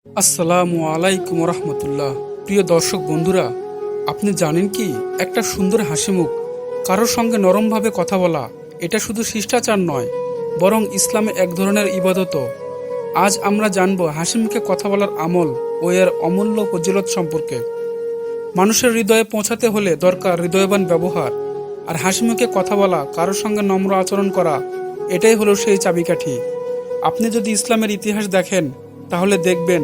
আসসালামু আলাইকুম রহমতুল্লাহ। প্রিয় দর্শক বন্ধুরা, আপনি জানেন কি, একটা সুন্দর হাসিমুখ, কারোর সঙ্গে নরমভাবে কথা বলা, এটা শুধু শিষ্টাচার নয়, বরং ইসলামে এক ধরনের ইবাদত। আজ আমরা জানব হাসিমুখে কথা বলার আমল ও এর অমূল্য ফজিলত সম্পর্কে। মানুষের হৃদয়ে পৌঁছাতে হলে দরকার হৃদয়বান ব্যবহার, আর হাসিমুখে কথা বলা, কারোর সঙ্গে নম্র আচরণ করা, এটাই হলো সেই চাবিকাঠি। আপনি যদি ইসলামের ইতিহাস দেখেন, তাহলে দেখবেন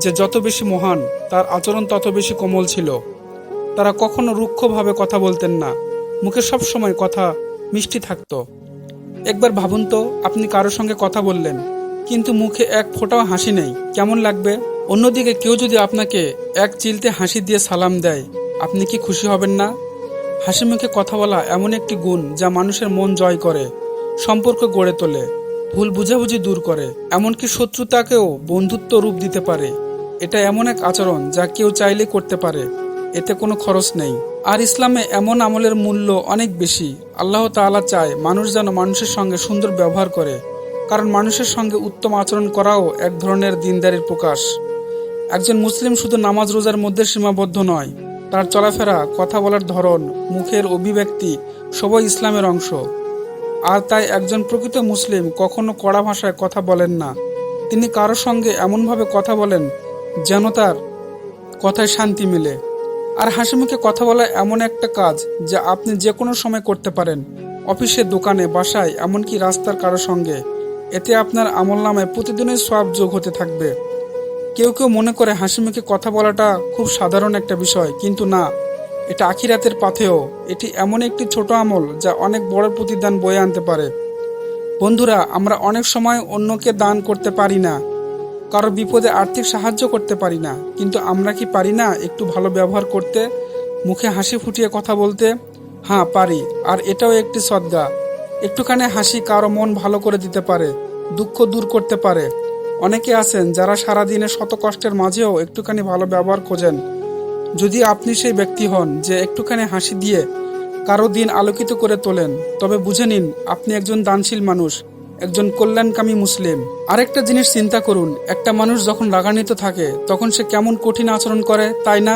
যে যত বেশি মহান, তার আচরণ তত বেশি কোমল ছিল। তারা কখনো রুক্ষভাবে কথা বলতেন না, মুখে সব সময় কথা মিষ্টি থাকতো। একবার ভাবুন তো, আপনি কারোর সঙ্গে কথা বললেন, কিন্তু মুখে এক ফোঁটাও হাসি নেই, কেমন লাগবে? অন্যদিকে কেউ যদি আপনাকে এক চিলতে হাসি দিয়ে সালাম দেয়, আপনি কি খুশি হবেন না? হাসি মুখে কথা বলা এমন একটি গুণ যা মানুষের মন জয় করে, সম্পর্ক গড়ে তোলে, ভুল বুঝাবুঝি দূর করে, এমনকি শত্রুতাকেও বন্ধুত্ব রূপ দিতে পারে। এটা এমন এক আচরণ যা কেউ চাইলে করতে পারে, এতে কোনো খরচ নেই। আর ইসলামে এমন আমলের মূল্য অনেক বেশি। আল্লাহ তাআলা চায় মানুষ যেন মানুষের সঙ্গে সুন্দর ব্যবহার করে, কারণ মানুষের সঙ্গে উত্তম আচরণ করাও এক ধরনের দিনদারির প্রকাশ। একজন মুসলিম শুধু নামাজ রোজার মধ্যে সীমাবদ্ধ নয়, তার চলাফেরা, কথা বলার ধরন, মুখের অভিব্যক্তি সবই ইসলামের অংশ। আর তাই একজন প্রকৃত মুসলিম কখনো কড়া ভাষায় কথা বলেন না। তিনি কারোর সঙ্গে এমনভাবে কথা বলেন যেন তার কথায় শান্তি মিলে। আর হাসিমুখে কথা বলা এমন একটা কাজ যা আপনি যে কোনো সময় করতে পারেন, অফিসে, দোকানে, বাসায়, এমনকি রাস্তার কারোর সঙ্গে। এতে আপনার আমলনামায় প্রতিদিনই সওয়াব যোগ হতে থাকবে। কেউ কেউ মনে করে হাসিমুখে কথা বলাটা খুব সাধারণ একটা বিষয়, কিন্তু না, এটা আখিরাতের পাথেয়। এটি এমন একটি ছোট আমল যা অনেক বড় প্রতিদান বয়ে আনতে পারে। বন্ধুরা, আমরা অনেক সময় অন্যকে দান করতে পারি না, কারো বিপদে আর্থিক সাহায্য করতে পারি না, কিন্তু আমরা কি পারি না একটু ভালো ব্যবহার করতে, মুখে হাসি ফুটিয়ে কথা বলতে? হ্যাঁ, পারি। আর এটাও একটি সদকা। একটুখানি হাসি কারো মন ভালো করে দিতে পারে, দুঃখ দূর করতে পারে। অনেকে আছেন যারা সারাদিনে শত কষ্টের মাঝেও একটুখানি ভালো ব্যবহার খোঁজেন। যদি আপনি সেই ব্যক্তি হন যে একটুখানি হাসি দিয়ে কারো দিন আলোকিত করে তোলেন, তবে বুঝে নিন আপনি একজন দানশীল মানুষ, একজন কল্যাণকামী মুসলিম। আরেকটা জিনিস চিন্তা করুন, একটা মানুষ যখন রাগান্বিত থাকে তখন সে কেমন কঠিন আচরণ করে, তাই না?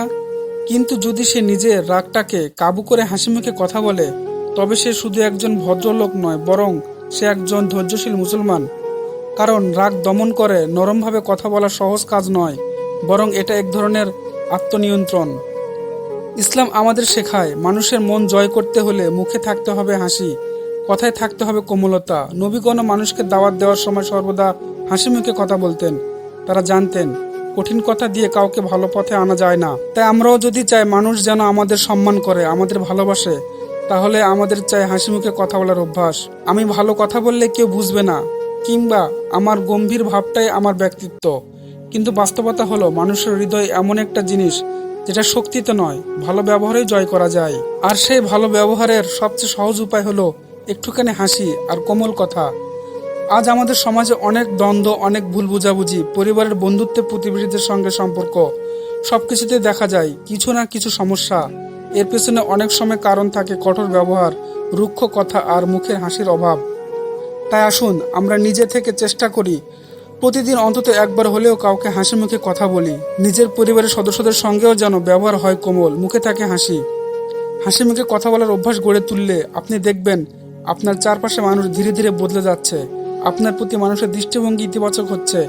কিন্তু যদি সে নিজের রাগটাকে কাবু করে হাসিমুখে কথা বলে, তবে সে শুধু একজন ভদ্রলোক নয়, বরং সে একজন ধৈর্যশীল মুসলমান। কারণ রাগ দমন করে নরমভাবে কথা বলা সহজ কাজ নয়, বরং এটা এক ধরনের আত্মনিয়ন্ত্রণ। ইসলাম আমাদের শেখায় মানুষের মন জয় করতে হলে মুখে থাকতে হবে হাসি, কথায় থাকতে হবে কোমলতা। নবীগণ মানুষকে দাওয়াত দেওয়ার সময় সর্বদা হাসি মুখে কথা বলতেন। তারা জানতেন কঠিন কথা দিয়ে কাউকে ভালো পথে আনা যায় না। তাই আমরাও যদি চাই মানুষ যেন আমাদের সম্মান করে, আমাদের ভালোবাসে, তাহলে আমাদের চাই হাসি মুখে কথা বলার অভ্যাস। আমি ভালো কথা বললে কেউ বুঝবে না, কিংবা আমার গম্ভীর ভাবটাই আমার ব্যক্তিত্ব। কিন্তু বাস্তবতা হলো মানুষের হৃদয় এমন একটা জিনিস যেটা শক্তিতে নয়, ভালো ব্যবহারেই জয় করা যায়। আর সেই ভালো ব্যবহারের সবচেয়ে সহজ উপায় হলো একটুখানি হাসি আর কোমল কথা। আজ আমাদের সমাজে অনেক দ্বন্দ্ব, অনেক ভুল বুঝাবুঝি, পরিবারের, বন্ধুত্বে, প্রতিবেশীদের সঙ্গে সম্পর্ক, সবকিছুতে দেখা যায় কিছু না কিছু সমস্যা। এর পেছনে অনেক সময় কারণ থাকে কঠোর ব্যবহার, রুক্ষ কথা আর মুখের হাসির অভাব। তাই আসুন আমরা নিজে থেকে চেষ্টা করি, প্রতিদিন অন্তত একবার হলেও কাউকে হাসি মুখে কথা বলি। নিজের পরিবারের সদস্যদের সঙ্গেও যেন ব্যবহার হয় কোমল, মুখে থাকে হাসি। হাসি মুখে কথা বলার অভ্যাস গড়ে তুললে আপনি দেখবেন আপনার চারপাশে মানুষ ধীরে ধীরে বদলে যাচ্ছে, আপনার প্রতি মানুষের দৃষ্টিভঙ্গি ইতিবাচক হচ্ছে,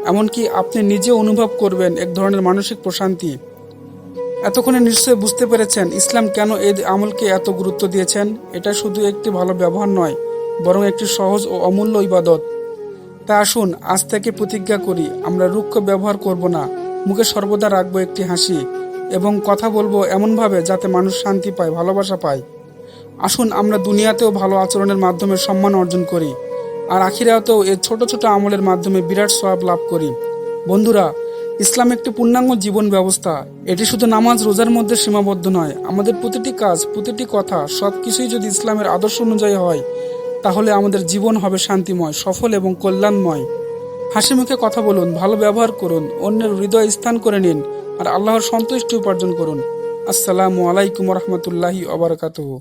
এমনকি আপনি নিজে অনুভব করবেন এক ধরনের মানসিক প্রশান্তি। এতক্ষণে নিশ্চয়ই বুঝতে পেরেছেন ইসলাম কেন এই আমলকে এত গুরুত্ব দিয়েছেন। এটা শুধু একটি ভালো ব্যবহার নয়, বরং একটি সহজ ও অমূল্য ইবাদত। তা আসুন আজ থেকে প্রতিজ্ঞা করি, আমরা রুক্ষ ব্যবহার করব না, মুখে সর্বদা রাখবো একটি হাসি, এবং কথা বলবো এমনভাবে যাতে মানুষ শান্তি পায়, ভালোবাসা পায়। আসুন আমরা দুনিয়াতেও ভালো আচরণের মাধ্যমে সম্মান অর্জন করি, আর আখিরাতেও এর ছোট ছোট আমলের মাধ্যমে বিরাট সওয়াব লাভ করি। বন্ধুরা, ইসলাম একটি পূর্ণাঙ্গ জীবন ব্যবস্থা। এটি শুধু নামাজ রোজার মধ্যে সীমাবদ্ধ নয়। আমাদের প্রতিটি কাজ, প্রতিটি কথা, সবকিছুই যদি ইসলামের আদর্শ অনুযায়ী হয়, তাহলে আমাদের জীবন হবে শান্তিময়, সফল এবং কল্যাণময়। হাসি মুখে কথা বলুন, ভালো ব্যবহার করুন, অন্যের হৃদয় স্থান করে নিন, আর আল্লাহর সন্তুষ্টি উপার্জন করুন। আসসালামু আলাইকুম রহমতুল্লাহি ওয়া বারাকাতুহু।